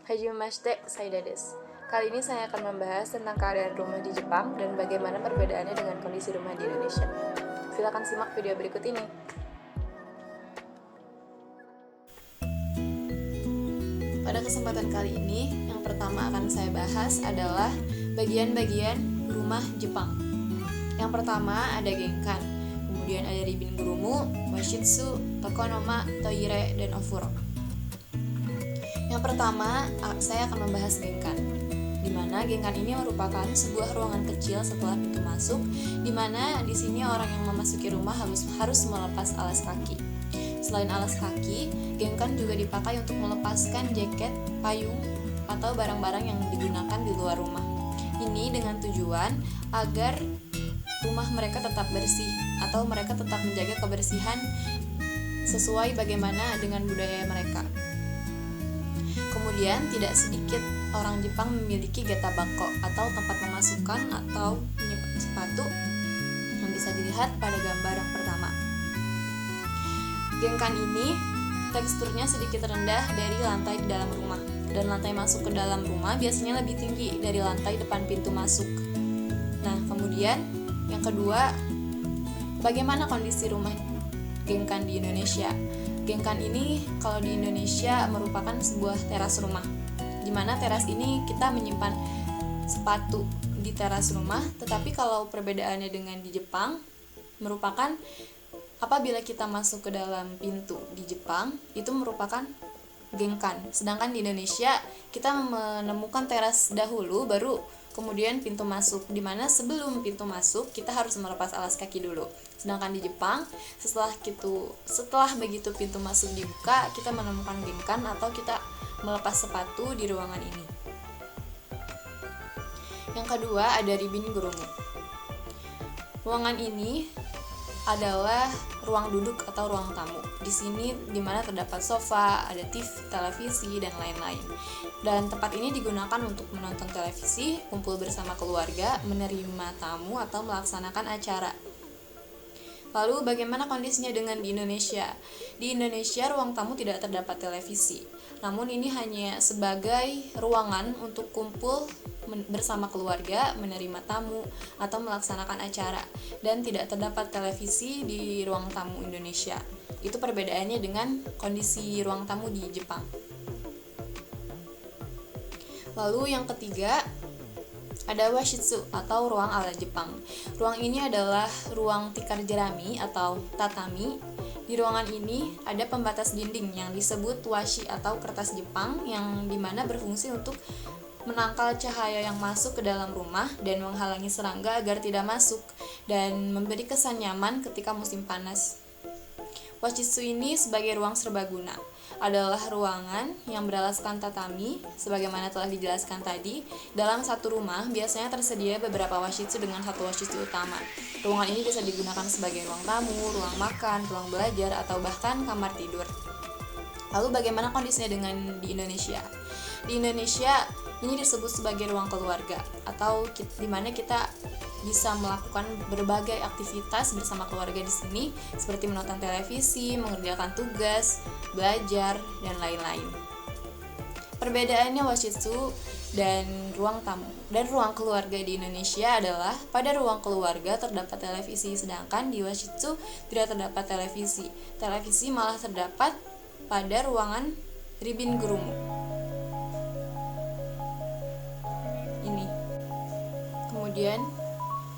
Hajimemashite, saya Dades. Kali ini saya akan membahas tentang keadaan rumah di Jepang dan bagaimana perbedaannya dengan kondisi rumah di Indonesia. Silakan simak video berikut ini. Pada kesempatan kali ini, yang pertama akan saya bahas adalah bagian-bagian rumah Jepang. Yang pertama ada genkan, kemudian ada ribin gurumu, washitsu, tokonoma, toire, dan ofuro. Yang pertama, saya akan membahas genkan, di mana genkan ini merupakan sebuah ruangan kecil setelah pintu masuk, di mana di sini orang yang memasuki rumah harus melepas alas kaki. Selain alas kaki, genkan juga dipakai untuk melepaskan jaket, payung, atau barang-barang yang digunakan di luar rumah. Ini dengan tujuan agar rumah mereka tetap bersih atau mereka tetap menjaga kebersihan sesuai bagaimana dengan budaya mereka. Kemudian tidak sedikit orang Jepang memiliki getabako atau tempat memasukkan atau menyimpan sepatu yang bisa dilihat pada gambar yang pertama. Genkan ini teksturnya sedikit rendah dari lantai di dalam rumah, dan lantai masuk ke dalam rumah biasanya lebih tinggi dari lantai depan pintu masuk. Nah, kemudian yang kedua, bagaimana kondisi rumah genkan di Indonesia? Genkan ini kalau di Indonesia merupakan sebuah teras rumah, di mana teras ini kita menyimpan sepatu di teras rumah. Tetapi kalau perbedaannya dengan di Jepang, merupakan apabila kita masuk ke dalam pintu di Jepang, itu merupakan genkan. Sedangkan di Indonesia, kita menemukan teras dahulu, baru kemudian pintu masuk, di mana sebelum pintu masuk kita harus melepas alas kaki dulu. Sedangkan di Jepang, setelah begitu pintu masuk dibuka, kita menemukan genkan atau kita melepas sepatu di ruangan ini. Yang kedua ada ribin gurumu. Ruangan ini adalah ruang duduk atau ruang tamu. Di sini dimana terdapat sofa, ada TV, televisi, dan lain-lain. Dan tempat ini digunakan untuk menonton televisi, kumpul bersama keluarga, menerima tamu, atau melaksanakan acara. Lalu bagaimana kondisinya dengan di Indonesia? Di Indonesia ruang tamu tidak terdapat televisi, namun ini hanya sebagai ruangan untuk kumpul bersama keluarga, menerima tamu, atau melaksanakan acara, dan tidak terdapat televisi di ruang tamu Indonesia. Itu perbedaannya dengan kondisi ruang tamu di Jepang. Lalu yang ketiga ada washitsu atau ruang ala Jepang. Ruang ini adalah ruang tikar jerami atau tatami. Di ruangan ini ada pembatas dinding yang disebut washi atau kertas Jepang, yang dimana berfungsi untuk menangkal cahaya yang masuk ke dalam rumah dan menghalangi serangga agar tidak masuk, dan memberi kesan nyaman ketika musim panas. Washitsu ini sebagai ruang serbaguna, adalah ruangan yang beralaskan tatami. Sebagaimana telah dijelaskan tadi, dalam satu rumah biasanya tersedia beberapa washitsu dengan satu washitsu utama. Ruangan ini bisa digunakan sebagai ruang tamu, ruang makan, ruang belajar, atau bahkan kamar tidur. Lalu bagaimana kondisinya dengan di Indonesia? Di Indonesia ini disebut sebagai ruang keluarga, atau di mana kita bisa melakukan berbagai aktivitas bersama keluarga di sini, seperti menonton televisi, mengerjakan tugas, belajar, dan lain-lain. Perbedaannya washitsu dan ruang tamu dan ruang keluarga di Indonesia adalah pada ruang keluarga terdapat televisi, sedangkan di washitsu tidak terdapat televisi. Televisi malah terdapat pada ruangan ribin gurumu. Ini. Kemudian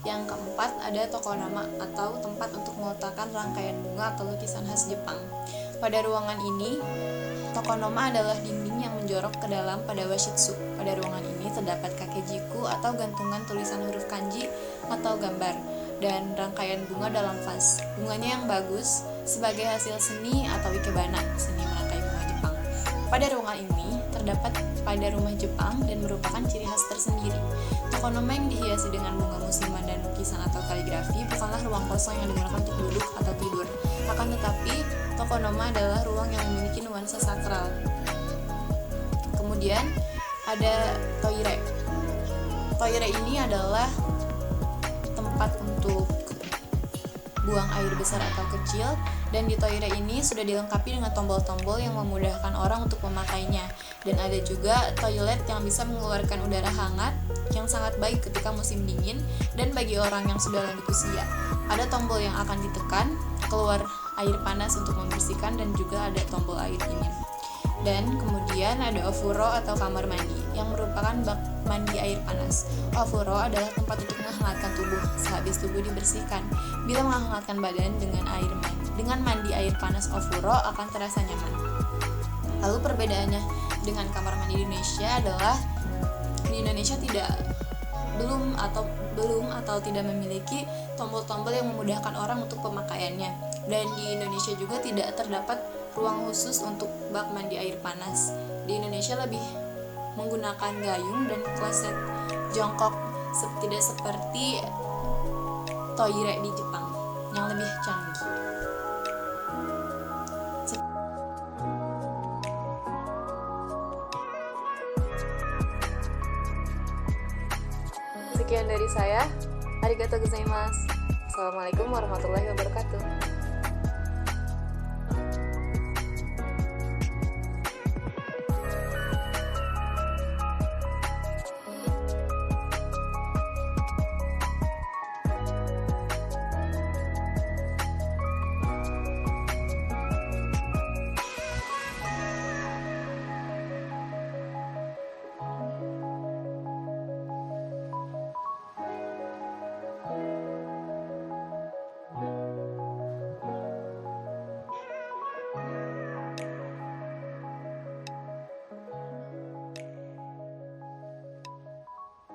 yang keempat ada tokonoma atau tempat untuk meletakkan rangkaian bunga atau lukisan khas Jepang. Pada ruangan ini, tokonoma adalah dinding yang menjorok ke dalam pada washitsu. Pada ruangan ini terdapat kakejiku atau gantungan tulisan huruf kanji atau gambar, dan rangkaian bunga dalam vas. Bunganya yang bagus sebagai hasil seni atau ikebana, seni merangkai bunga Jepang. Pada ruangan ini terdapat pada rumah Jepang dan merupakan ciri khas tersendiri. Tokonoma yang dihiasi dengan bunga musiman dan lukisan atau kaligrafi bukanlah ruang kosong yang digunakan untuk duduk atau tidur. Akan tetapi, tokonoma adalah ruang yang memiliki nuansa sakral. Kemudian ada toire. Toire ini adalah tempat untuk buang air besar atau kecil, dan di toilet ini sudah dilengkapi dengan tombol-tombol yang memudahkan orang untuk memakainya. Dan ada juga toilet yang bisa mengeluarkan udara hangat yang sangat baik ketika musim dingin dan bagi orang yang sudah lanjut usia. Ada tombol yang akan ditekan, keluar air panas untuk membersihkan, dan juga ada tombol air dingin. Dan kemudian ada ofuro atau kamar mandi yang merupakan bak mandi air panas. Ofuro adalah tempat untuk menghangatkan tubuh sehabis tubuh dibersihkan. Bila menghangatkan badan dengan mandi air panas ofuro akan terasa nyaman. Lalu perbedaannya dengan kamar mandi di Indonesia adalah di Indonesia belum atau tidak memiliki tombol-tombol yang memudahkan orang untuk pemakaiannya. Dan di Indonesia juga tidak terdapat ruang khusus untuk bak mandi air panas. Di Indonesia lebih menggunakan gayung dan kloset jongkok, tidak seperti toilet di Jepang yang lebih canggih. Sekian dari saya. Arigatou gozaimasu. Assalamualaikum warahmatullahi wabarakatuh.